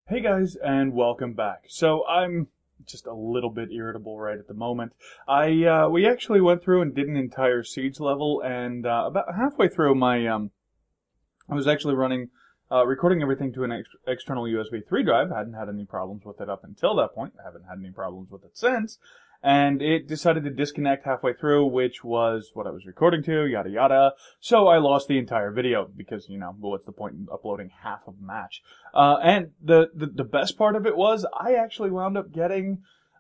Hey guys, and welcome back. So I'm just a little bit irritable right at the moment. We actually went through and did an entire siege level, and about halfway through I was actually recording everything to an external USB 3 drive. I hadn't had any problems with it up until that point. I haven't had any problems with it since. And it decided to disconnect halfway through, which was what I was recording to, yada yada. So I lost the entire video because, well, what's the point in uploading half of a match? And the best part of it was I actually wound up getting,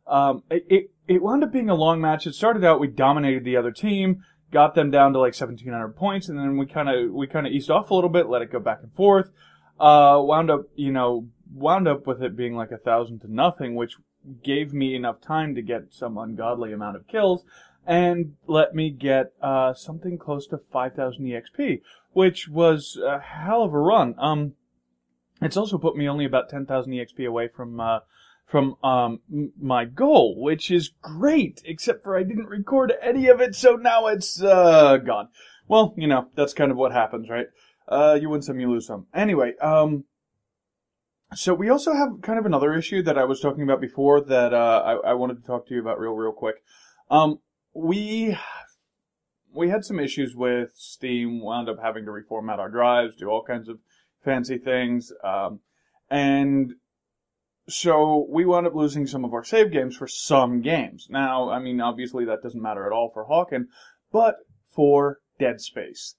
it wound up being a long match. It started out, we dominated the other team, got them down to like 1,700 points, and then we kind of eased off a little bit, let it go back and forth. Wound up with it being like 1,000 to nothing, which gave me enough time to get some ungodly amount of kills and let me get something close to 5,000 EXP, which was a hell of a run. It's also put me only about 10,000 EXP away from my goal, which is great, except for I didn't record any of it, so now it's gone. Well, that's kind of what happens, right? You win some, you lose some. Anyway, so we also have kind of another issue that I was talking about before that I wanted to talk to you about real quick. We had some issues with Steam, wound up having to reformat our drives, do all kinds of fancy things, and so we wound up losing some of our save games for some games. Now, I mean, obviously that doesn't matter at all for Hawken, but for Dead Space.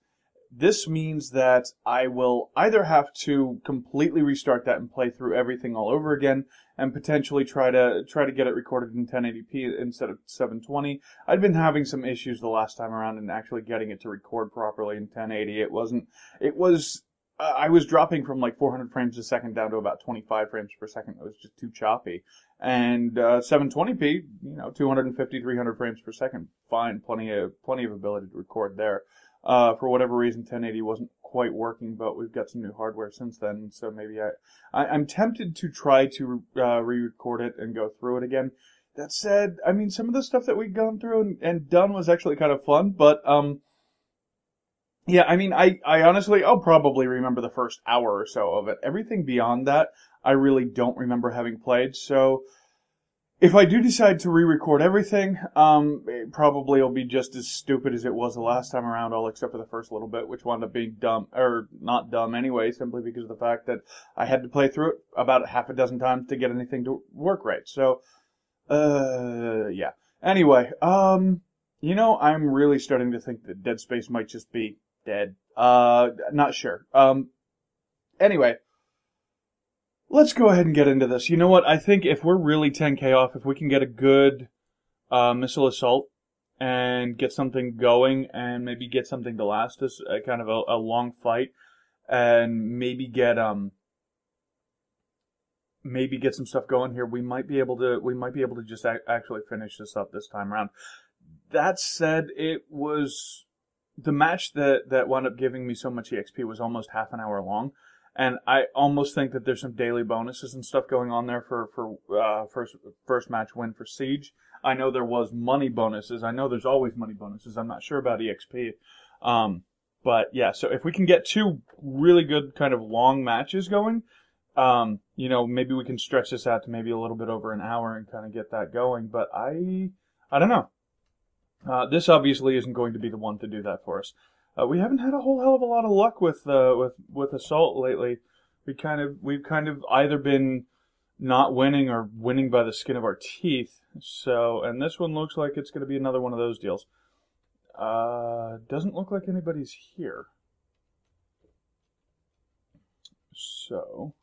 This means that I will either have to completely restart that and play through everything all over again, and potentially try to get it recorded in 1080p instead of 720. I'd been having some issues the last time around in actually getting it to record properly in 1080. I was dropping from like 400 frames a second down to about 25 frames per second. It was just too choppy. And 720p, 250, 300 frames per second, fine, plenty of ability to record there. For whatever reason, 1080 wasn't quite working, but we've got some new hardware since then, so maybe I'm tempted to try to re-record it and go through it again. That said, I mean, some of the stuff that we've gone through and done was actually kind of fun, but yeah, I mean, I honestly, I'll probably remember the first hour or so of it. Everything beyond that, I really don't remember having played, so if I do decide to re-record everything, it probably will be just as stupid as it was the last time around, all except for the first little bit, which wound up being dumb, or not dumb anyway, simply because of the fact that I had to play through it about half a dozen times to get anything to work right. So, yeah. Anyway, I'm really starting to think that Dead Space might just be dead. Not sure. Anyway. Let's go ahead and get into this. You know what? I think if we're really 10k off, if we can get a good missile assault and get something going and maybe get something to last us, kind of a long fight, and maybe get some stuff going here, we might be able to just actually finish this up this time around. That said, it was the match that wound up giving me so much EXP was almost half an hour long. And I almost think that there's some daily bonuses and stuff going on there for first match win for Siege. I know there was money bonuses. I know there's always money bonuses. I'm not sure about EXP. But yeah, so if we can get two really good kind of long matches going, maybe we can stretch this out to maybe a little bit over an hour and kind of get that going. But I don't know. This obviously isn't going to be the one to do that for us. We haven't had a whole hell of a lot of luck with assault lately. We've kind of either been not winning or winning by the skin of our teeth. So, and this one looks like it's going to be another one of those deals. Doesn't look like anybody's here. So,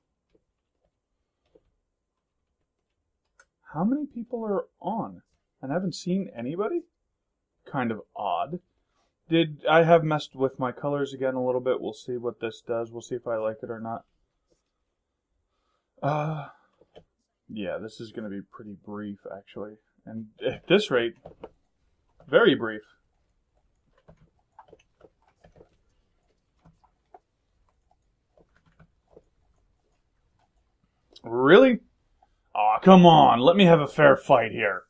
how many people are on? And I haven't seen anybody? Kind of odd. I have messed with my colors again a little bit. We'll see what this does. We'll see if I like it or not. Yeah, this is going to be pretty brief, actually. And at this rate, very brief. Really? Aw, come on. Let me have a fair fight here.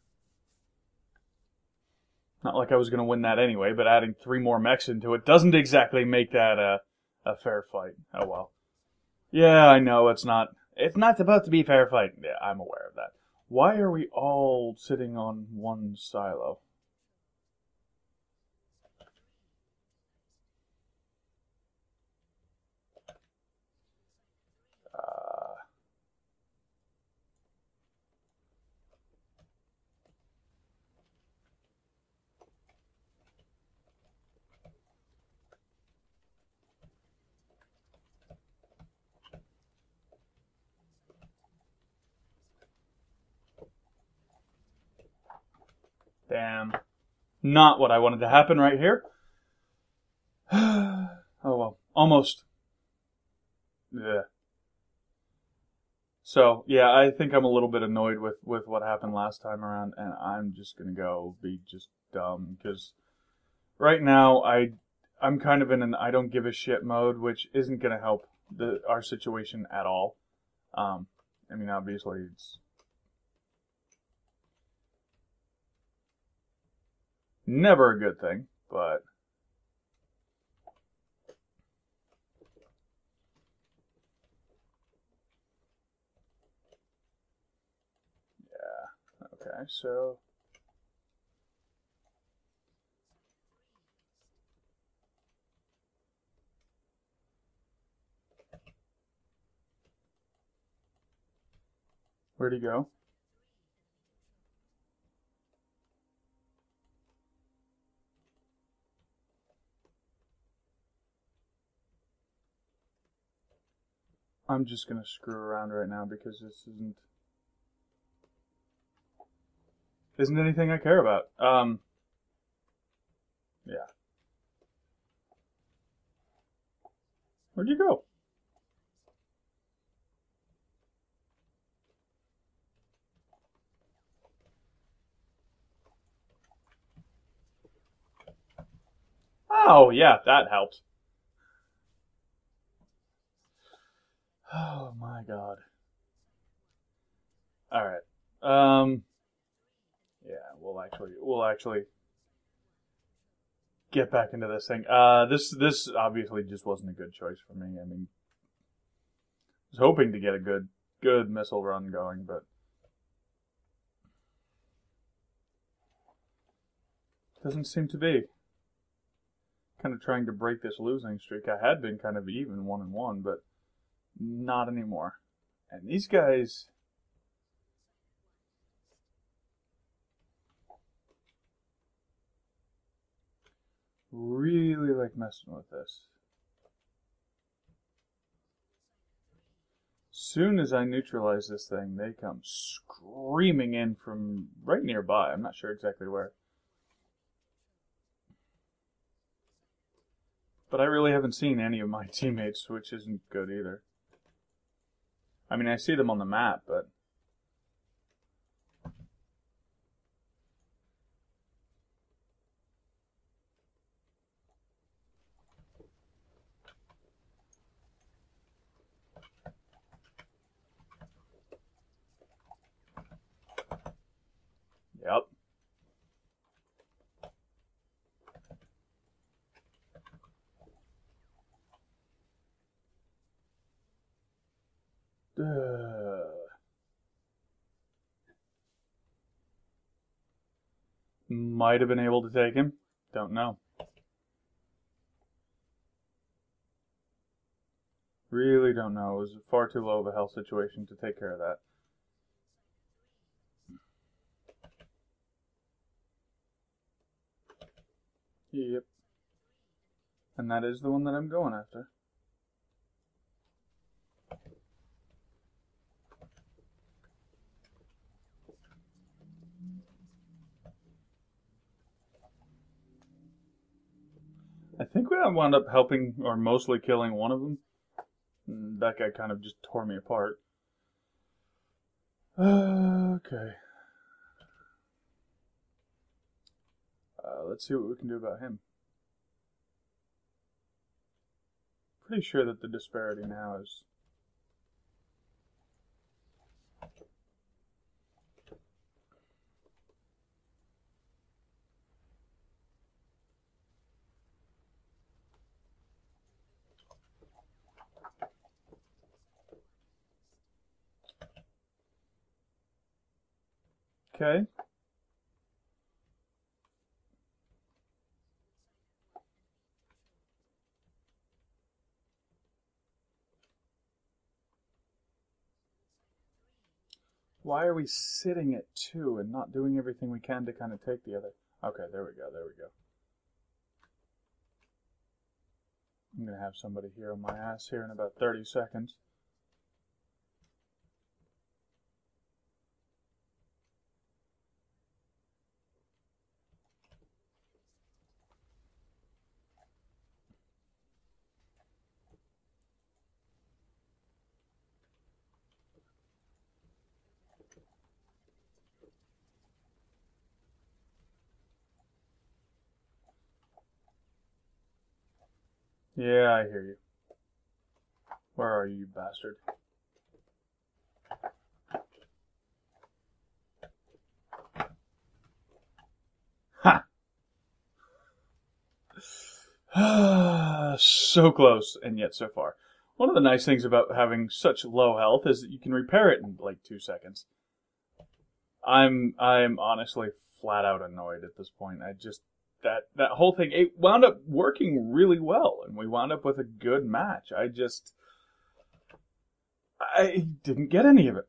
Not like I was going to win that anyway, but adding 3 more mechs into it doesn't exactly make that a fair fight. Oh well. Yeah, I know, it's not It's not supposed to be fair fight. Yeah, I'm aware of that. Why are we all sitting on one silo? Uh, damn. Not what I wanted to happen right here. Oh well. Almost. Yeah. So, yeah, I think I'm a little bit annoyed with what happened last time around, and I'm just gonna go be just dumb, because right now I'm kind of in an I don't give a shit mode, which isn't gonna help our situation at all. I mean, obviously it's never a good thing, but yeah. Okay, so where'd he go? I'm just gonna screw around right now because this isn't anything I care about. Yeah. Where'd you go? Oh, yeah, that helps. Oh my god. All right. Yeah, we'll actually get back into this thing. This obviously just wasn't a good choice for me. I mean, I was hoping to get a good missile run going, but doesn't seem to be. Kind of trying to break this losing streak. I had been kind of even 1-1, but not anymore. And these guys, really like messing with this. Soon as I neutralize this thing, they come screaming in from right nearby. I'm not sure exactly where. But I really haven't seen any of my teammates, which isn't good either. I mean, I see them on the map, but yep. Might have been able to take him. Don't know. Really don't know. It was far too low of a health situation to take care of that. Yep. And that is the one that I'm going after. I think I wound up helping, or mostly killing one of them. That guy kind of just tore me apart. Okay. Let's see what we can do about him. Pretty sure that the disparity now is... Okay. Why are we sitting at 2 and not doing everything we can to kind of take the other? Okay, there we go, there we go. I'm going to have somebody here on my ass here in about 30 seconds. Yeah, I hear you. Where are you, bastard? Ha! So close, and yet so far. One of the nice things about having such low health is that you can repair it in like 2 seconds. I'm honestly flat out annoyed at this point. I just that whole thing, it wound up working really well, and we wound up with a good match. I didn't get any of it.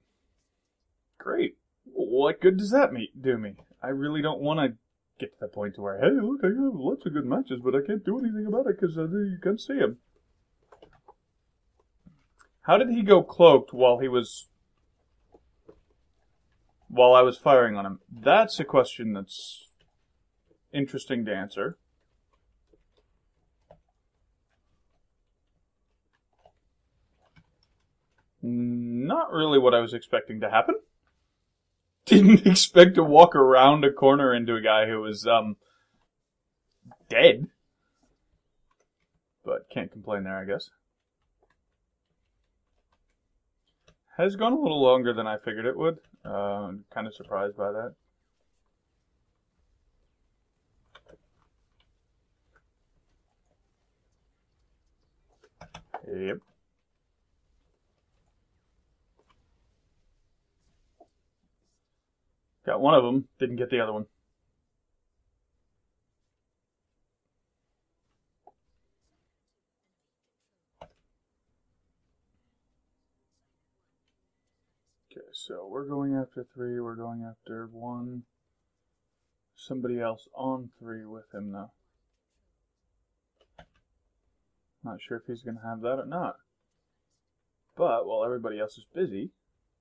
Great. What good does that do me? I really don't want to get to the point where, hey, look, I have lots of good matches, but I can't do anything about it because you can't see him. How did he go cloaked while I was firing on him? That's a question that's interesting to answer. Not really what I was expecting to happen. Didn't expect to walk around a corner into a guy who was, dead. But can't complain there, I guess. Has gone a little longer than I figured it would. I'm kind of surprised by that. Yep. Got one of them, didn't get the other one. Okay, so we're going after 3, we're going after 1. Somebody else on 3 with him, though. Not sure if he's going to have that or not. But while everybody else is busy,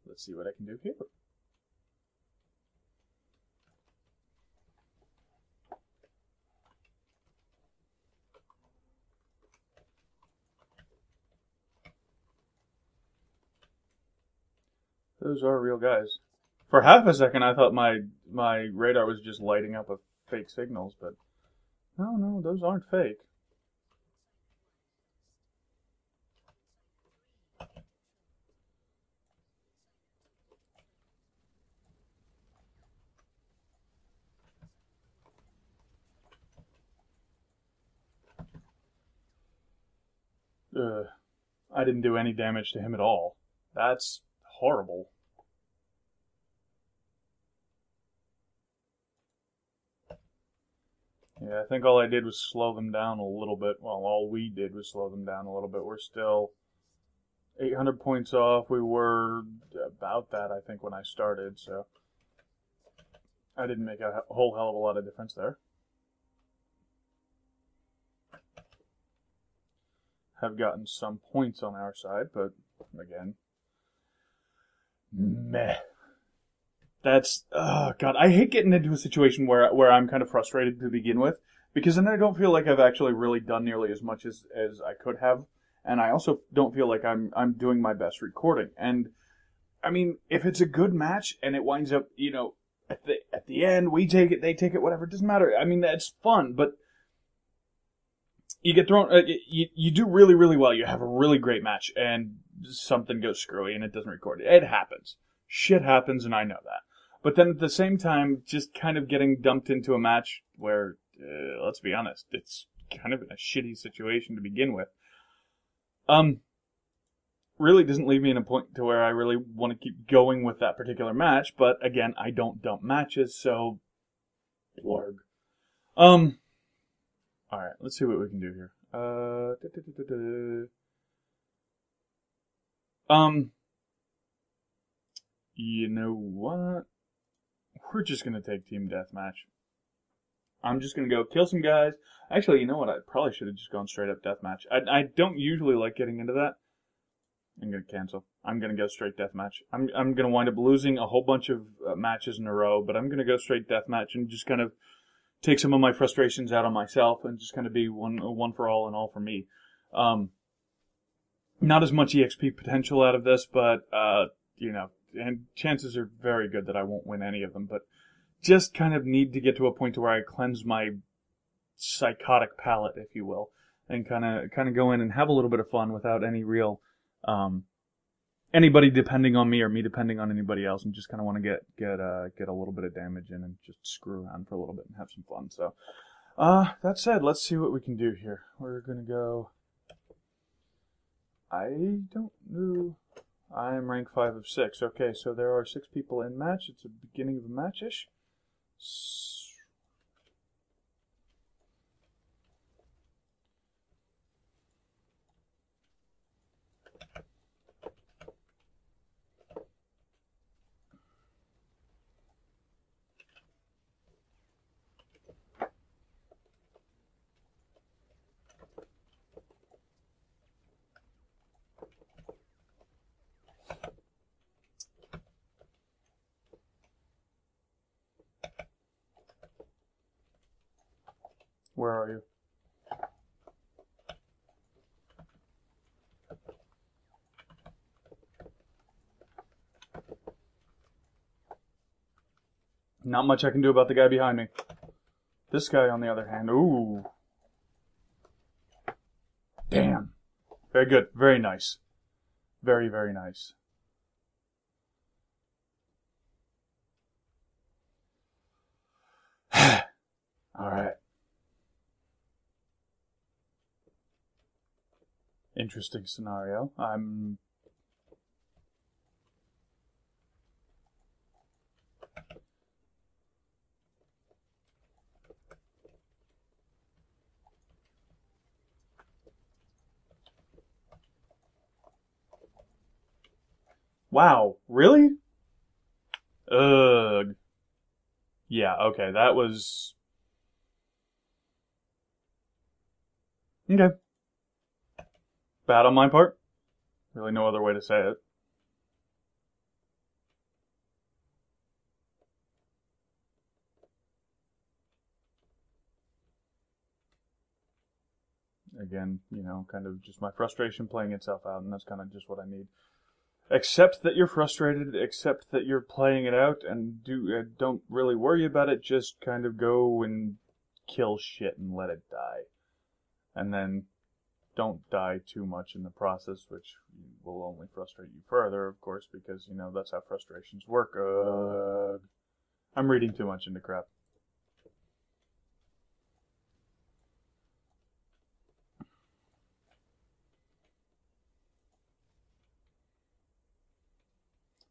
let's see what I can do here. Those are real guys. For half a second, I thought my radar was just lighting up with fake signals, but no, those aren't fake. I didn't do any damage to him at all. That's horrible. Yeah, I think all I did was slow them down a little bit. Well, all we did was slow them down a little bit. We're still 800 points off. We were about that, I think, when I started, so I didn't make a whole hell of a lot of difference there. Have gotten some points on our side, but again, meh. That's, oh god, I hate getting into a situation where I'm kind of frustrated to begin with, because then I don't feel like I've actually really done nearly as much as I could have, and I also don't feel like I'm doing my best recording. And I mean, if it's a good match and it winds up, you know, at the end, we take it, they take it, whatever, it doesn't matter. I mean, that's fun, but you get thrown, you do really, really well. You have a really great match, and something goes screwy, and it doesn't record. It happens. Shit happens, and I know that. But then at the same time, just kind of getting dumped into a match where, let's be honest, it's kind of in a shitty situation to begin with. really doesn't leave me in a point to where I really want to keep going with that particular match. But again, I don't dump matches, so blurg. All right, let's see what we can do here. You know what? We're just gonna take team deathmatch. I'm just gonna go kill some guys. Actually, you know what? I probably should have just gone straight up deathmatch. I don't usually like getting into that. I'm gonna cancel. I'm gonna go straight deathmatch. I'm gonna wind up losing a whole bunch of matches in a row, but I'm gonna go straight deathmatch and just kind of take some of my frustrations out on myself and just kind of be one for all and all for me. Not as much EXP potential out of this, but you know, and chances are very good that I won't win any of them. But just kind of need to get to a point to where I cleanse my psychotic palate, if you will, and kind of go in and have a little bit of fun without any real anybody depending on me or me depending on anybody else, and just kind of want to get a little bit of damage in and just screw around for a little bit and have some fun. So, that said, let's see what we can do here. We're gonna go. I don't know. I am rank 5 of 6. Okay, so there are 6 people in match. It's the beginning of a match-ish. Where are you? Not much I can do about the guy behind me. This guy, on the other hand, ooh. Damn. Very good. Very nice. Very, very nice. Alright. Interesting scenario. Wow, really? Ugh. Yeah, okay, that was... Okay. Bad on my part. Really no other way to say it. Again, you know, kind of just my frustration playing itself out, and that's kind of just what I need. Accept that you're frustrated, accept that you're playing it out, and don't really worry about it, just kind of go and kill shit and let it die. And then don't die too much in the process, which will only frustrate you further, of course, because, you know, that's how frustrations work. I'm reading too much into crap.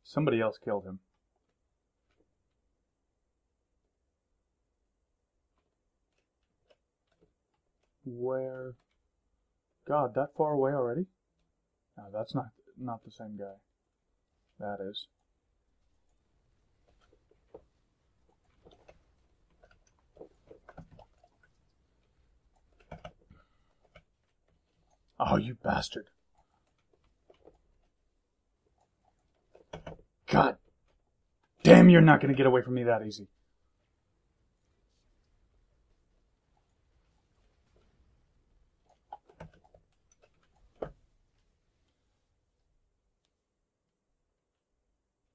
Somebody else killed him. Where? God, that far away already? No, that's not the same guy. That is. Oh, you bastard. God damn, you're not going to get away from me that easy.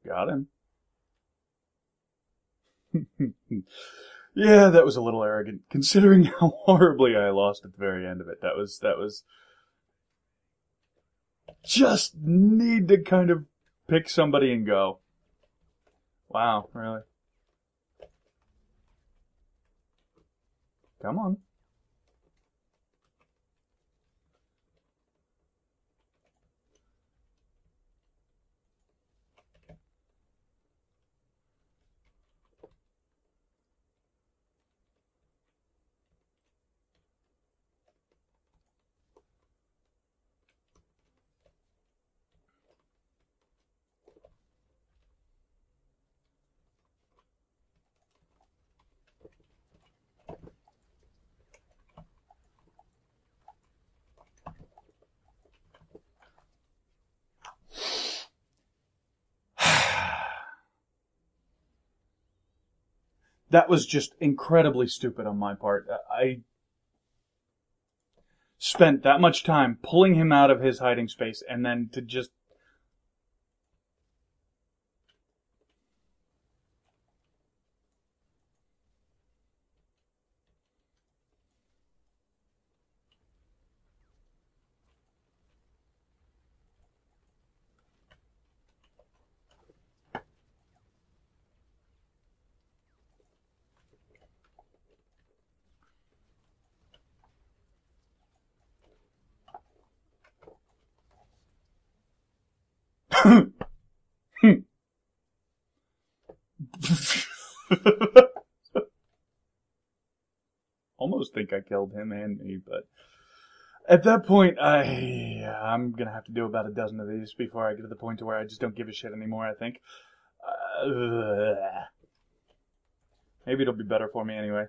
Got him. Yeah, that was a little arrogant, considering how horribly I lost at the very end of it. That was... Just need to kind of pick somebody and go. Wow, really? Come on. That was just incredibly stupid on my part. I spent that much time pulling him out of his hiding space and then to just... Almost think I killed him and me, but at that point, I'm gonna have to do about a dozen of these before I get to the point to where I just don't give a shit anymore, I think. Maybe it'll be better for me anyway.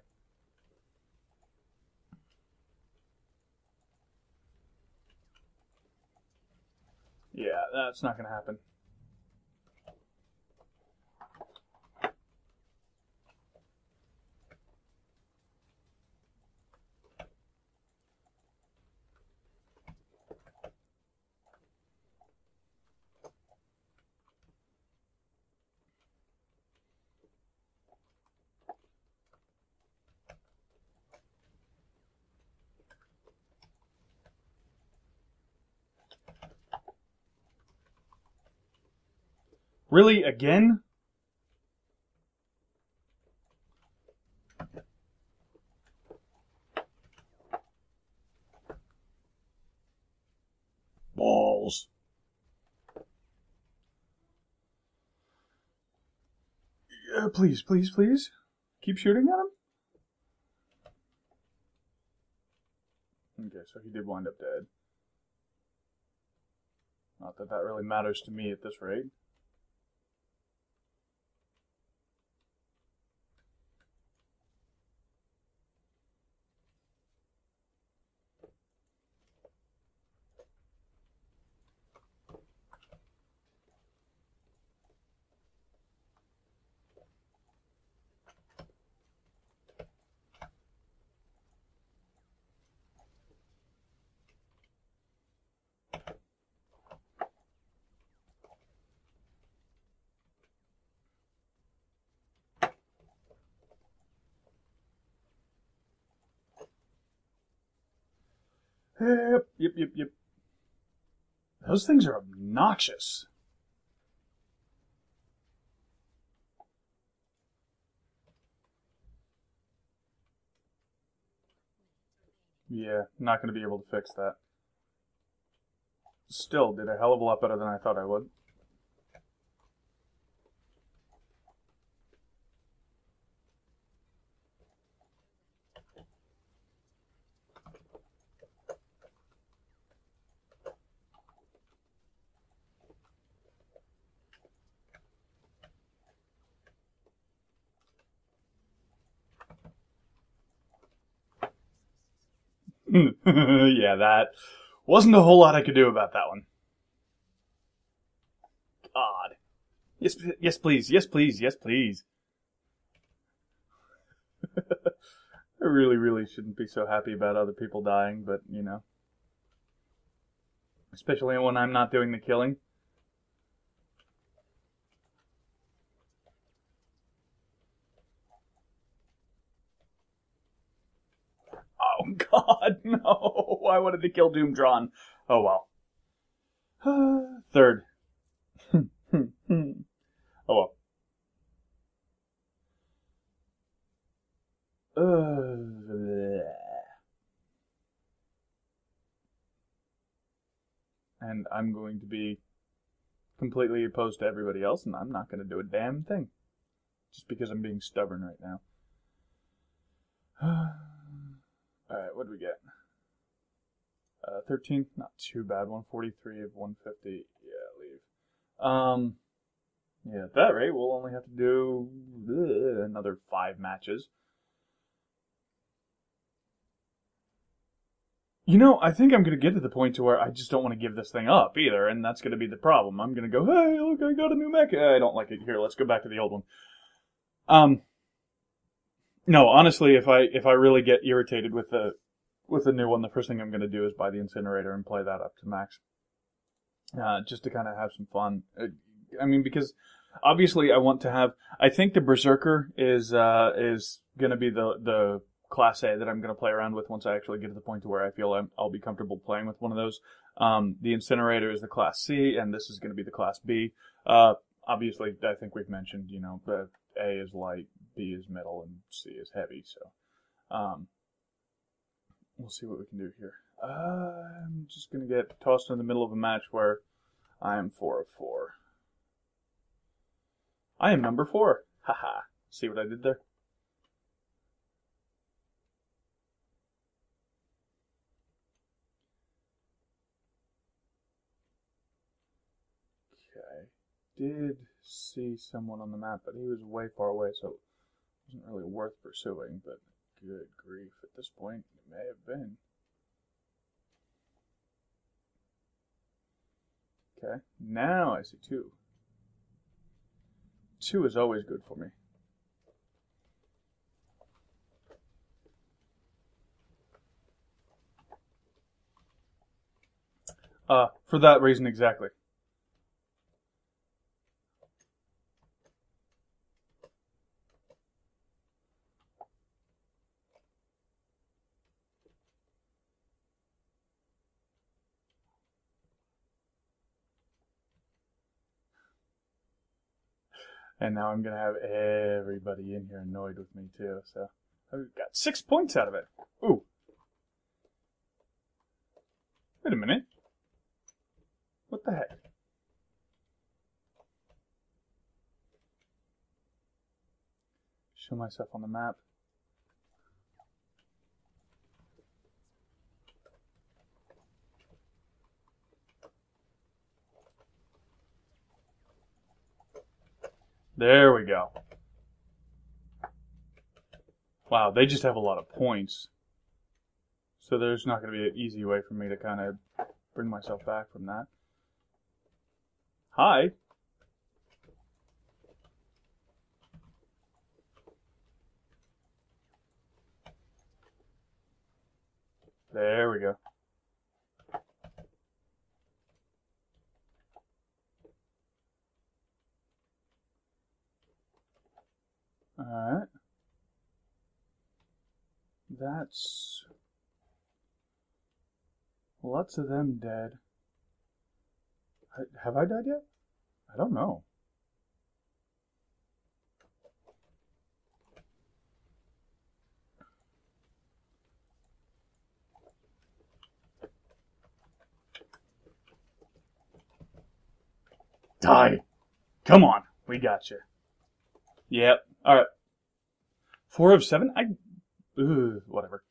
Yeah, that's not gonna happen. Really? Again? Balls. Please, please, please. Keep shooting at him? Okay, so he did wind up dead. Not that that really matters to me at this rate. Yep. Those things are obnoxious. Yeah, not going to be able to fix that. Still, did a hell of a lot better than I thought I would. Yeah, that wasn't a whole lot I could do about that one. God. Yes, yes, please. Yes, please. Yes, please. I really shouldn't be so happy about other people dying, but, you know. Especially when I'm not doing the killing. Oh, God, no. I wanted to kill Doomdrawn. Oh, well. Third. Oh, well. And I'm going to be completely opposed to everybody else, and I'm not going to do a damn thing. Just because I'm being stubborn right now. Alright, what do we get? 13, not too bad. 143 of 150. Yeah, leave. Yeah, at that rate, we'll only have to do another 5 matches. You know, I think I'm going to get to the point to where I just don't want to give this thing up either, and that's going to be the problem. I'm going to go, hey, look, I got a new mech. I don't like it. Here, let's go back to the old one. No, honestly, if I really get irritated with the new one, the first thing I'm going to do is buy the incinerator and play that up to max, just to kind of have some fun. I mean, because obviously I want to have. I think the Berserker is going to be the Class A that I'm going to play around with once I actually get to the point to where I feel I'll be comfortable playing with one of those. The Incinerator is the Class C, and this is going to be the Class B. Obviously, I think we've mentioned, the A is light, B is middle, and C is heavy. So, we'll see what we can do here. I'm just going to get tossed in the middle of a match where I am 4 of 4. I am number 4. Haha. See what I did there? Okay. Did see someone on the map, but he was way far away, so it wasn't really worth pursuing, but good grief, at this point, it may have been. Okay, now I see 2. 2 is always good for me. For that reason exactly. And now I'm going to have everybody in here annoyed with me, too. So I've got 6 points out of it. Ooh. Wait a minute. What the heck? Show myself on the map. There we go. Wow, they just have a lot of points. So there's not going to be an easy way for me to kind of bring myself back from that. Hi. There we go. Alright. That's lots of them dead. Have I died yet? I don't know. Die! Come on, we got you. Yep. Alright. 4 of 7? Whatever.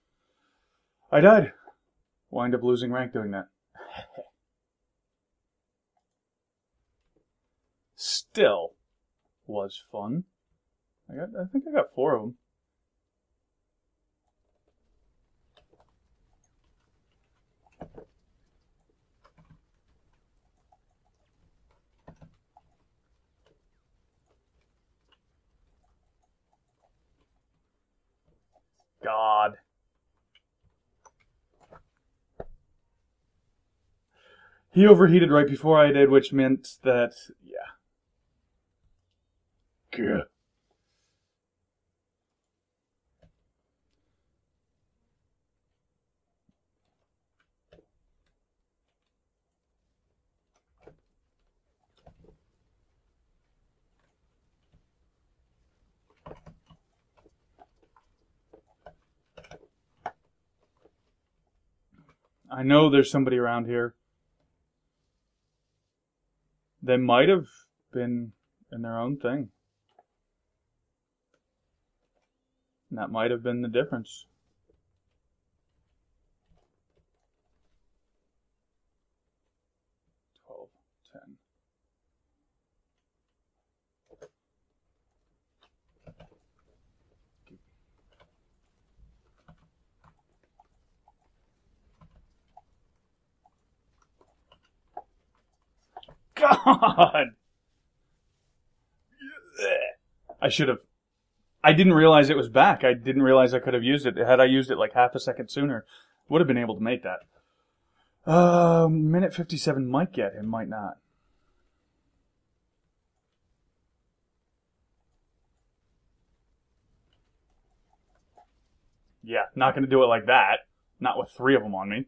I died. Wind up losing rank doing that. Still was fun. I think I got 4 of them. God. He overheated right before I did, which meant that, yeah. Good. I know there's somebody around here. They might have been in their own thing. And that might have been the difference. God! I should I didn't realize it was back. I didn't realize I could have used it. Had I used it like half a second sooner, would have been able to make that. Minute 57 might get him, might not. Yeah, not going to do it like that. Not with 3 of them on me.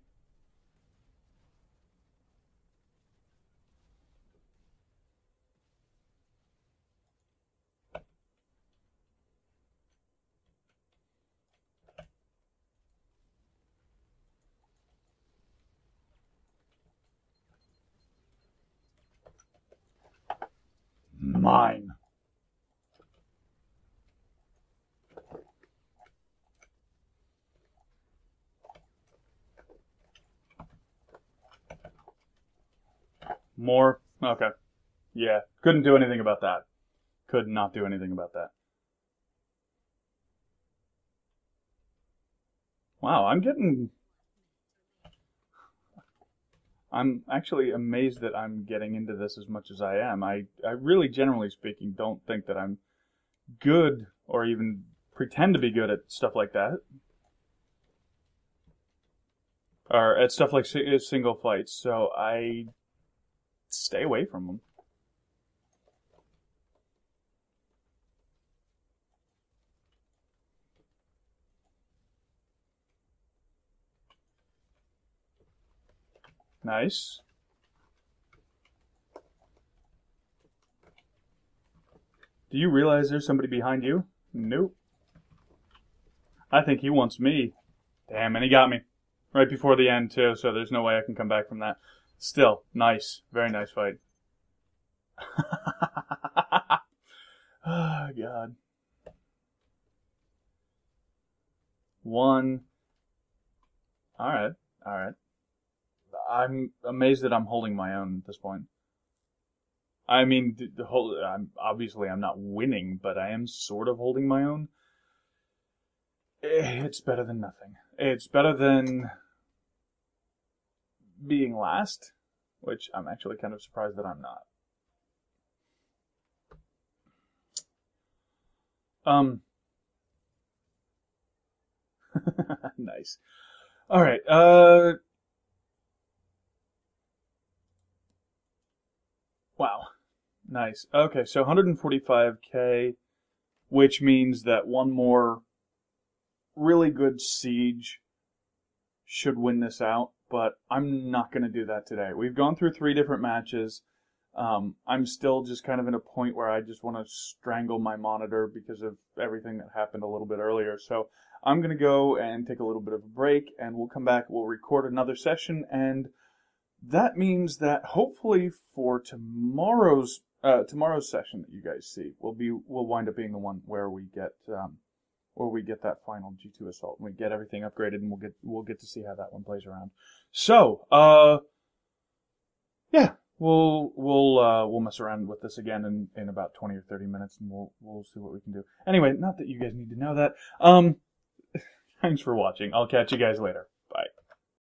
Mine. More? Okay. Yeah. Couldn't do anything about that. Could not do anything about that. Wow, I'm actually amazed that I'm getting into this as much as I am. I really, generally speaking, don't think that I'm good or even pretend to be good at stuff like that. Or at stuff like single fights, so I stay away from them. Nice. Do you realize there's somebody behind you? Nope. I think he wants me. Damn, and he got me. Right before the end, too, so there's no way I can come back from that. Still, nice. Very nice fight. Oh, God. 1. Alright, alright. I'm amazed that I'm holding my own at this point. I mean, obviously I'm not winning, but I am sort of holding my own. It's better than nothing. It's better than being last, which I'm actually kind of surprised that I'm not. Nice. All right. Wow. Nice. Okay, so 145k, which means that one more really good siege should win this out, but I'm not going to do that today. We've gone through 3 different matches. I'm still just kind of in a point where I just want to strangle my monitor because of everything that happened a little bit earlier. So I'm going to go and take a little bit of a break, and we'll come back, we'll record another session, and that means that hopefully for tomorrow's session that you guys see will wind up being the one where we get that final G2 assault and we get everything upgraded, and we'll get to see how that one plays around. So, yeah, we'll mess around with this again in about 20 or 30 minutes, and we'll see what we can do. Anyway, not that you guys need to know that. Thanks for watching. I'll catch you guys later.